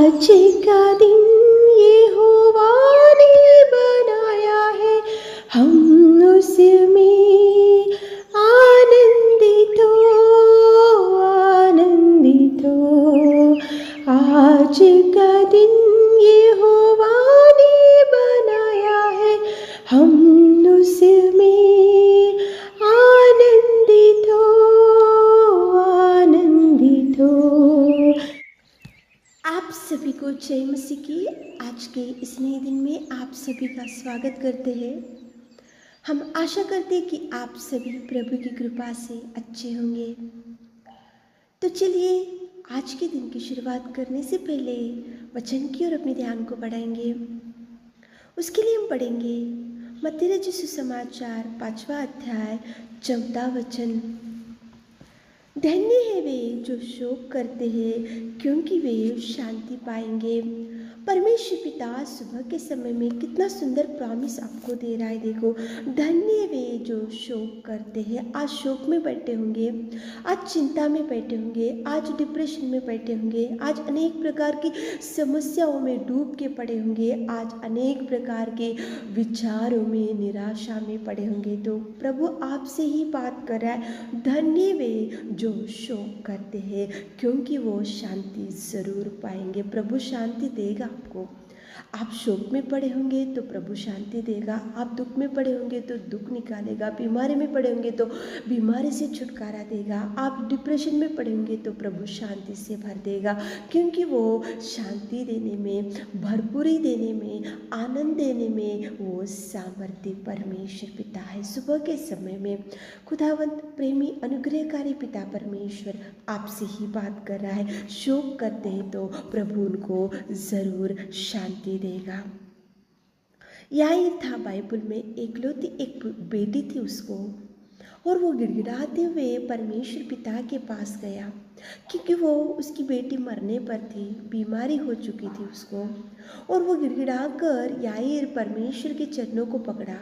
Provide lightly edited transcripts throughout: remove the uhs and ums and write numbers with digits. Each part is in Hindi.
आज का दिन यहोवा ने बनाया है, हम उसमें आनंदित हो। आज का दिन यहोवा ने बनाया है, हम उसमें आनंदित हो। आप सभी को जय मसीह की। आज के इस नए दिन में आप सभी का स्वागत करते हैं। हम आशा करते हैं कि आप सभी प्रभु की कृपा से अच्छे होंगे। तो चलिए आज के दिन की शुरुआत करने से पहले वचन की ओर अपने ध्यान को बढ़ाएंगे। उसके लिए हम पढ़ेंगे मत्ती रचित सुसमाचार 5वां अध्याय 14वां वचन। धन्य है वे जो शोक करते हैं, क्योंकि वे शांति पाएंगे। परमेश्वर पिता सुबह के समय में कितना सुंदर प्रॉमिस आपको दे रहा है। देखो, धन्य वे जो शोक करते हैं। आज शोक में बैठे होंगे, आज चिंता में बैठे होंगे, आज डिप्रेशन में बैठे होंगे, आज अनेक प्रकार की समस्याओं में डूब के पड़े होंगे, आज अनेक प्रकार के विचारों में, निराशा में पड़े होंगे। तो प्रभु आपसे ही बात कर रहा है, धन्य वे जो शोक करते हैं, क्योंकि वो शांति ज़रूर पाएंगे। प्रभु शांति देगा आपको। आप शोक में पड़े होंगे तो प्रभु शांति देगा, आप दुख में पड़े होंगे तो दुख निकालेगा, बीमारी में पड़े होंगे तो बीमारी से छुटकारा देगा, आप डिप्रेशन में पड़े होंगे तो प्रभु शांति से भर देगा, क्योंकि वो शांति देने में, भरपूरी देने में, आनंद देने में वो सामर्थ्य परमेश्वर पिता है। सुबह के समय में खुदावंत प्रेमी अनुग्रहकारी पिता परमेश्वर आपसे ही बात कर रहा है। शोक करते हैं तो प्रभु उनको ज़रूर शांति देगा। याईर था बाइबल में, एकलौती एक बेटी थी उसको, और वो गिड़गिड़ाते हुए परमेश्वर पिता के पास गया, क्योंकि वो उसकी बेटी मरने पर थी, बीमारी हो चुकी थी उसको। और वो गिड़गिड़ा कर याईर परमेश्वर के चरणों को पकड़ा।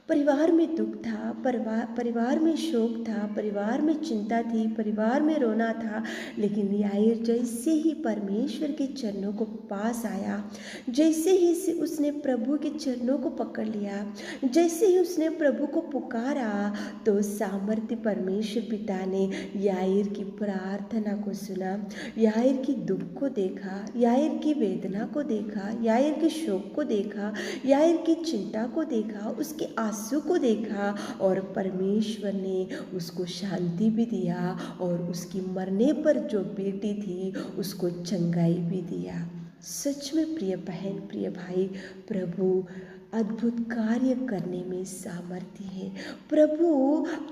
परिवार में दुख था, परिवार में शोक था, परिवार में चिंता थी, परिवार में रोना था, लेकिन याईर जैसे ही परमेश्वर के चरणों को पास आया, जैसे ही उसने प्रभु के चरणों को पकड़ लिया, जैसे ही उसने प्रभु को पुकारा, तो सामर्थ्य परमेश्वर पिता ने याईर की प्रार्थना को सुना, याईर की दुख को देखा, याईर की वेदना को देखा, याईर के शोक को देखा, याईर की चिंता को देखा, उसके आंसू को देखा, और परमेश्वर ने उसको शांति भी दिया, और उसकी मरने पर जो बेटी थी उसको चंगाई भी दिया। सच में प्रिय बहन, प्रिय भाई, प्रभु अद्भुत कार्य करने में सामर्थ्य है। प्रभु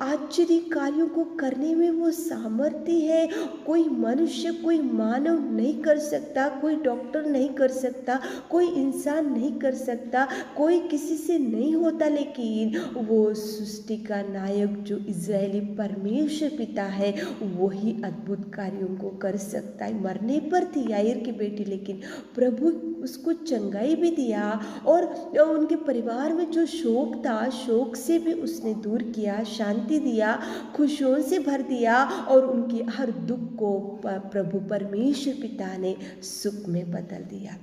आश्चर्य कार्यों को करने में वो सामर्थ्य है। कोई मनुष्य, कोई मानव नहीं कर सकता, कोई डॉक्टर नहीं कर सकता, कोई इंसान नहीं कर सकता, कोई किसी से नहीं होता, लेकिन वो सृष्टि का नायक जो इज़राइली परमेश्वर पिता है, वही अद्भुत कार्यों को कर सकता है। मरने पर थी याईर की बेटी, लेकिन प्रभु उसको चंगाई भी दिया, और उनके परिवार में जो शोक था, शोक से भी उसने दूर किया, शांति दिया, खुशियों से भर दिया, और उनकी हर दुख को प्रभु परमेश्वर पिता ने सुख में बदल दिया।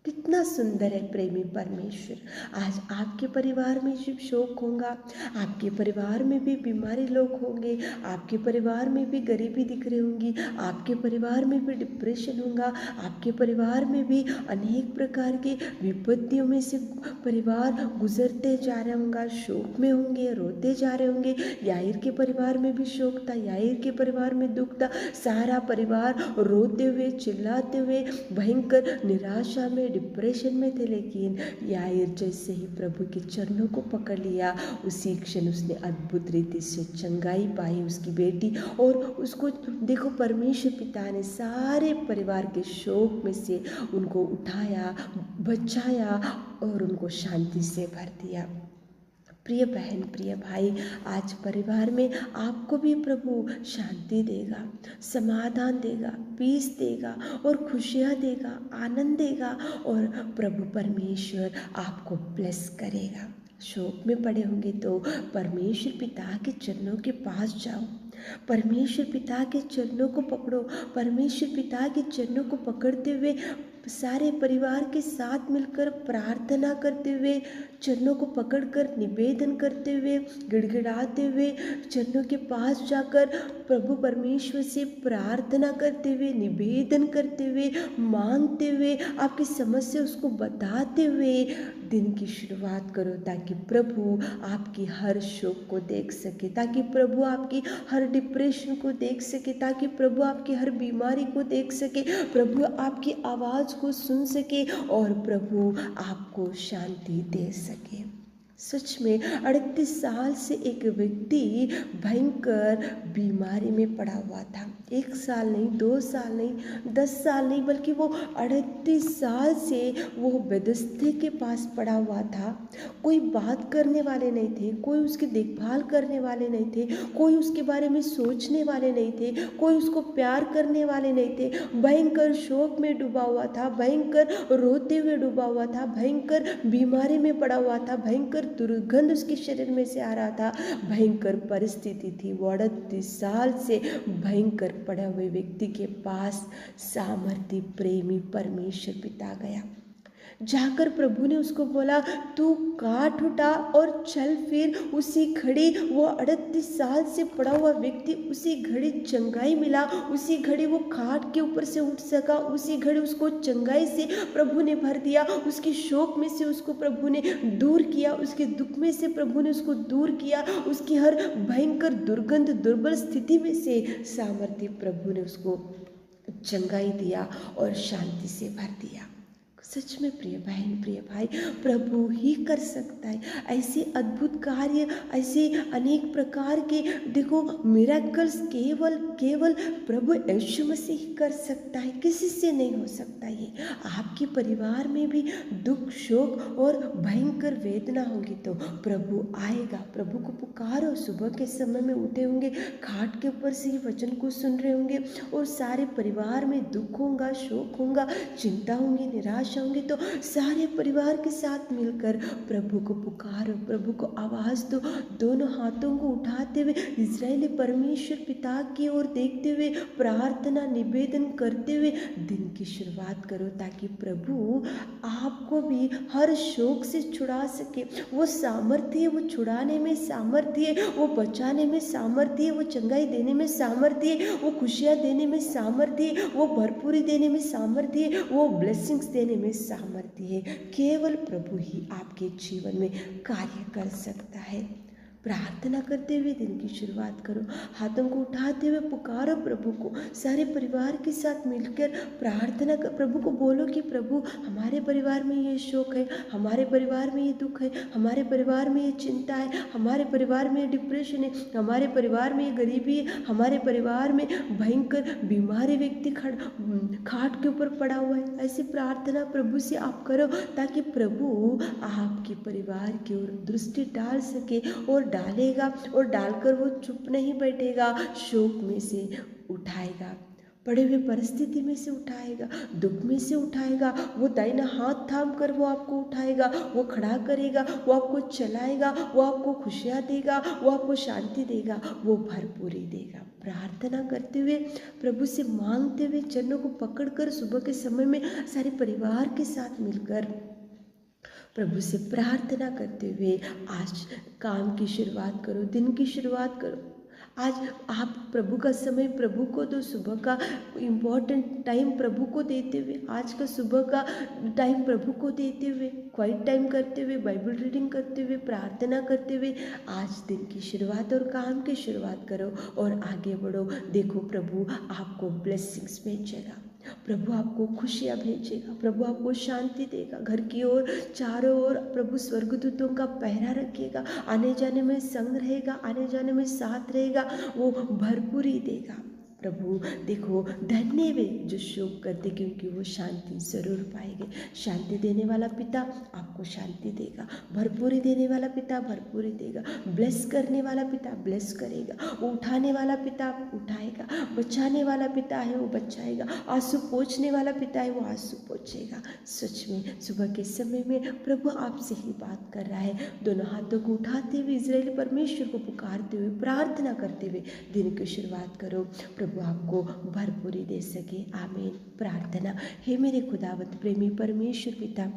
कितना सुंदर है प्रेमी परमेश्वर। आज आपके परिवार में जब शोक होगा, आपके परिवार में भी बीमारी लोग होंगे, आपके परिवार में भी गरीबी दिख रही होंगी, आपके परिवार में भी डिप्रेशन होगा, आपके परिवार में भी अनेक प्रकार के विपत्तियों में से परिवार गुजरते जा रहे होंगे, शोक में होंगे, रोते जा रहे होंगे। याईर के परिवार में भी शोक था, याईर के परिवार में दुख था, सारा परिवार रोते हुए, चिल्लाते हुए, भयंकर निराशा में, डिप्रेशन में थे, लेकिन याईर जैसे ही प्रभु के चरणों को पकड़ लिया, उसी क्षण उसने अद्भुत रीति से चंगाई पाई, उसकी बेटी। और उसको देखो, परमेश्वर पिता ने सारे परिवार के शोक में से उनको उठाया, बचाया, और उनको शांति से भर दिया। प्रिय बहन, प्रिय भाई, आज परिवार में आपको भी प्रभु शांति देगा, समाधान देगा, पीस देगा, और खुशियाँ देगा, आनंद देगा, और प्रभु परमेश्वर आपको ब्लेस करेगा। शोक में पड़े होंगे तो परमेश्वर पिता के चरणों के पास जाओ, परमेश्वर पिता के चरणों को पकड़ो, परमेश्वर पिता के चरणों को पकड़ते हुए सारे परिवार के साथ मिलकर प्रार्थना करते हुए, चरणों को पकड़कर निवेदन करते हुए, गिड़गिड़ाते हुए, चरणों के पास जाकर प्रभु परमेश्वर से प्रार्थना करते हुए, निवेदन करते हुए, मांगते हुए, आपकी समस्या उसको बताते हुए दिन की शुरुआत करो, ताकि प्रभु आपकी हर शोक को देख सके, ताकि प्रभु आपकी हर डिप्रेशन को देख सके, ताकि प्रभु आपकी हर बीमारी को देख सके, प्रभु आपकी आवाज़ को सुन सके और प्रभु आपको शांति दे सके। सच में 38 साल से एक व्यक्ति भयंकर बीमारी में पड़ा हुआ था। 1 साल नहीं, 2 साल नहीं, 10 साल नहीं, बल्कि वो 38 साल से वो बेदस्ते के पास पड़ा हुआ था। कोई बात करने वाले नहीं थे, कोई उसकी देखभाल करने वाले नहीं थे, कोई उसके बारे में सोचने वाले नहीं थे, कोई उसको प्यार करने वाले नहीं थे। भयंकर शोक में डूबा हुआ था, भयंकर रोते हुए डूबा हुआ था, भयंकर बीमारी में पड़ा हुआ था, भयंकर दुर्गंध उसके शरीर में से आ रहा था, भयंकर परिस्थिति थी। वो 38 साल से भयंकर पड़े हुए व्यक्ति के पास सामर्थ्य प्रेमी परमेश्वर पिता गया। जाकर प्रभु ने उसको बोला, तू काट उठा और चल फिर। उसी घड़ी वो 38 साल से पड़ा हुआ व्यक्ति, उसी घड़ी चंगाई मिला, उसी घड़ी वो खाट के ऊपर से उठ सका, उसी घड़ी उसको चंगाई से प्रभु ने भर दिया, उसकी शोक में से उसको प्रभु ने दूर किया, उसके दुख में से प्रभु ने उसको दूर किया, उसकी हर भयंकर दुर्गंध दुर्बल स्थिति में से सामर्थ्य प्रभु ने उसको चंगाई दिया और शांति से भर दिया। सच में प्रिय बहन, प्रिय भाई, प्रभु ही कर सकता है ऐसे अद्भुत कार्य, ऐसे अनेक प्रकार के देखो मिरेकल्स केवल प्रभु यीशु मसीह ही कर सकता है, किसी से नहीं हो सकता। ये आपके परिवार में भी दुख, शोक और भयंकर वेदना होगी तो प्रभु आएगा। प्रभु को पुकारो। सुबह के समय में उठे होंगे, खाट के ऊपर से ही वचन को सुन रहे होंगे और सारे परिवार में दुख होगा, शोक होगा, चिंता होंगी, निराशा होंगे, तो सारे परिवार के साथ मिलकर प्रभु को पुकारो, प्रभु को आवाज़ दो। दोनों हाथों को उठाते हुए इज़राइली परमेश्वर पिता की ओर देखते हुए प्रार्थना निवेदन करते हुए दिन की शुरुआत करो, ताकि प्रभु आपको भी हर शोक से छुड़ा सके। वो सामर्थ्य है, वो छुड़ाने में सामर्थ्य है, वो बचाने में सामर्थ्य है, वो चंगाई देने में सामर्थ्य है, वो खुशियाँ देने में सामर्थ्य है, वो भरपूरी देने में सामर्थ्य है, वो ब्लेसिंग्स देने में सामर्थ्य है। केवल प्रभु ही आपके जीवन में कार्य कर सकता है। प्रार्थना करते हुए दिन की शुरुआत करो, हाथों को उठाते हुए पुकारो प्रभु को। सारे परिवार के साथ मिलकर प्रार्थना कर, प्रभु को बोलो कि प्रभु हमारे परिवार में ये शोक है, हमारे परिवार में ये दुख है, हमारे परिवार में ये चिंता है, हमारे परिवार में ये डिप्रेशन है, हमारे परिवार में ये गरीबी है, हमारे परिवार में भयंकर बीमारी व्यक्ति खाट के ऊपर पड़ा हुआ है। ऐसी प्रार्थना प्रभु से आप करो, ताकि प्रभु आपके परिवार की ओर दृष्टि डाल सके और डालेगा, और डालकर वो चुप नहीं बैठेगा, शोक में से उठाएगा, पड़े हुए परिस्थिति में से उठाएगा, दुख में से उठाएगा। वो दाहिना हाथ थाम कर वो आपको उठाएगा, वो खड़ा करेगा, वो आपको चलाएगा, वो आपको खुशियाँ देगा, वो आपको शांति देगा, वो भरपूरी देगा। प्रार्थना करते हुए, प्रभु से मांगते हुए, चरणों को पकड़कर सुबह के समय में सारे परिवार के साथ मिलकर प्रभु से प्रार्थना करते हुए आज काम की शुरुआत करो, दिन की शुरुआत करो। आज आप प्रभु का समय प्रभु को दो, सुबह का इम्पोर्टेंट टाइम प्रभु को देते हुए, आज का सुबह का टाइम प्रभु को देते हुए, क्वाइट टाइम करते हुए, बाइबल रीडिंग करते हुए, प्रार्थना करते हुए आज दिन की शुरुआत और काम की शुरुआत करो और आगे बढ़ो। देखो प्रभु आपको ब्लेसिंग्स भेजेगा, प्रभु आपको खुशियाँ भेजेगा, प्रभु आपको शांति देगा। घर की ओर चारों ओर प्रभु स्वर्गदूतों का पहरा रखेगा, आने जाने में संग रहेगा, आने जाने में साथ रहेगा, वो भरपूरी देगा। प्रभु देखो धन्य वे जो शोक करते, क्योंकि वो शांति जरूर पाएंगे। शांति देने वाला पिता आपको शांति देगा, भरपूरी देने वाला पिता भरपूरी देगा, ब्लेस करने वाला पिता ब्लेस करेगा, वो उठाने वाला पिता उठाएगा, बचाने वाला पिता है वो बचाएगा, आंसू पोंछने वाला पिता है वो आंसू पोंछेगा। सच में सुबह के समय में प्रभु आपसे ही बात कर रहा है। दोनों हाथों को उठाते हुए इज़राइली परमेश्वर को पुकारते हुए प्रार्थना करते हुए दिन की शुरुआत करो। प्रभु प्रभु आपको भरपूरी दे सके। आमीन। प्रार्थना। हे मेरे खुदावंत प्रेमी परमेश्वर पिता,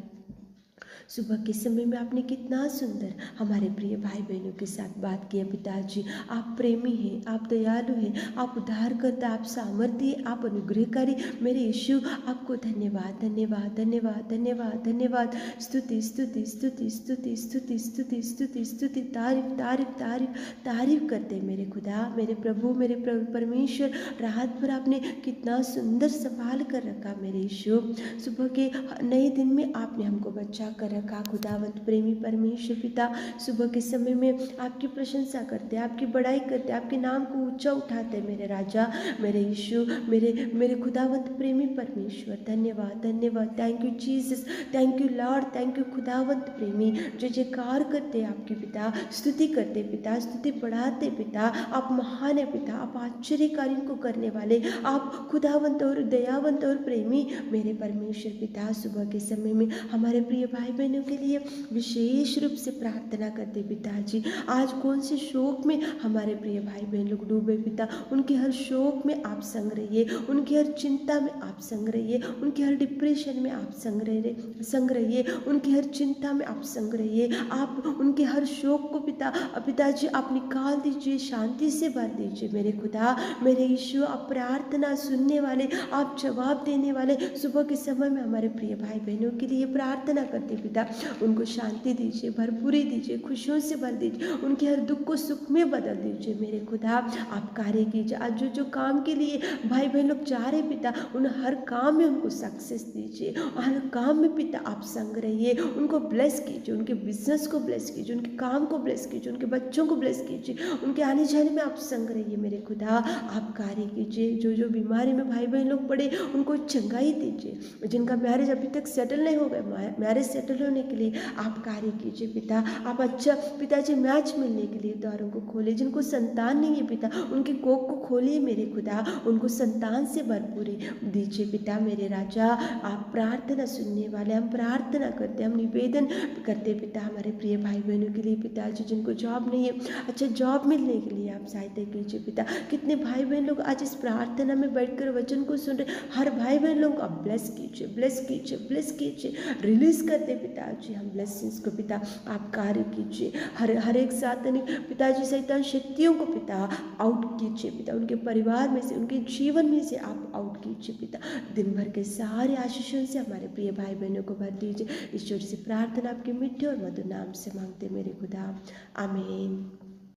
सुबह के समय में आपने कितना सुंदर हमारे प्रिय भाई बहनों के साथ बात किया पिताजी। आप प्रेमी हैं, आप दयालु हैं, आप उद्धारकर्ता, आप सामर्थ्य, आप अनुग्रहकारी। मेरे यीशु आपको धन्यवाद धन्यवाद धन्यवाद धन्यवाद धन्यवाद। स्तुति स्तुति स्तुति स्तुति स्तुति स्तुति स्तुति स्तुति, तारीफ तारीफ तारीफ तारीफ करते मेरे खुदा, मेरे प्रभु, मेरे परमेश्वर। रात भर आपने कितना सुंदर संभाल कर रखा मेरे यीशु। सुबह के नए दिन में आपने हमको बचा कर रखा खुदावंत प्रेमी परमेश्वर पिता। सुबह के समय में आपकी प्रशंसा करते, आपकी बड़ाई करते, आपके नाम को ऊंचा उठाते मेरे राजा, मेरे यीशु, मेरे खुदावंत प्रेमी परमेश्वर। धन्यवाद धन्यवाद। Thank you Jesus, thank you Lord, thank you खुदावंत प्रेमी। जय जयकार करते आपकी पिता, स्तुति करते पिता, स्तुति बढ़ाते पिता। आप महान है पिता, आप आश्चर्य कार्यों को करने वाले, आप खुदावंत और दयावंत और प्रेमी मेरे परमेश्वर पिता। सुबह के समय में हमारे प्रिय भाई बहनों के लिए विशेष रूप से प्रार्थना करते पिताजी। आज कौन से शोक में हमारे प्रिय भाई बहन लोग डूबे पिता, उनके हर शोक में आप संग रहिए, उनकी हर चिंता में आप संग रहिए, उनके हर डिप्रेशन में आप संग रहिए, उनकी हर चिंता में आप संग रहिए। आप उनके हर शोक को पिताजी आप निकाल दीजिए, शांति से भर दीजिए मेरे खुदा, मेरे यीशु। आप प्रार्थना सुनने वाले, आप जवाब देने वाले। सुबह के समय में हमारे प्रिय भाई बहनों के लिए प्रार्थना करते पिता, उनको शांति दीजिए, भरपूरी दीजिए, खुशियों से भर दीजिए, उनके हर दुख को सुख में बदल दीजिए मेरे खुदा। आप कार्य कीजिए। आज जो काम के लिए भाई बहन लोग जा रहे पिता, उन हर काम में उनको सक्सेस दीजिए, हर काम में पिता आप संग रहिए, उनको ब्लेस कीजिए, उनके बिजनेस को ब्लेस कीजिए, उनके काम को ब्लेस कीजिए, उनके बच्चों को ब्लेस कीजिए, उनके आने जाने में आप संग रहिए मेरे खुदा। आप कार्य कीजिए। जो बीमारी में भाई बहन लोग पड़े, उनको चंगाई दीजिए। जिनका मैरिज अभी तक सेटल नहीं हो गया, मैरिज सेटल होने के लिए आप कार्य कीजिए पिता। आप अच्छा पिताजी मैच मिलने के लिए द्वारों को खोले। जिनको संतान नहीं है पिता, उनके कोख को खोलिए मेरे खुदा, उनको संतान से भरपूरी दीजिए पिता मेरे राजा। आप प्रार्थना सुनने वाले, हम प्रार्थना करते, हम निवेदन करते पिता हमारे प्रिय भाई बहनों के लिए पिताजी, जिनको जॉब नहीं है, अच्छा जॉब मिलने के लिए आप सहायता कीजिए पिता। कितने भाई बहन लोग आज इस प्रार्थना में बैठकर वचन को सुन रहे, हर भाई बहन लोग आप ब्लेस कीजिए, ब्लेस कीजिए, ब्लेस कीजिए, रिलीज करते पिताजी हम ब्लेसिंग्स को पिता। आप कार्य कीजिए। हर एक सातनी पिताजी शैतान शक्तियों को पिता आउट कीजिए पिता, उनके परिवार में से, उनके जीवन में से आप आउट कीजिए पिता। दिन भर के सारे आशीषों से हमारे प्रिय भाई बहनों को भर दीजिए। ईश्वर से प्रार्थना आपके मीठे और मधुर नाम से मांगते मेरे खुदा, आमीन।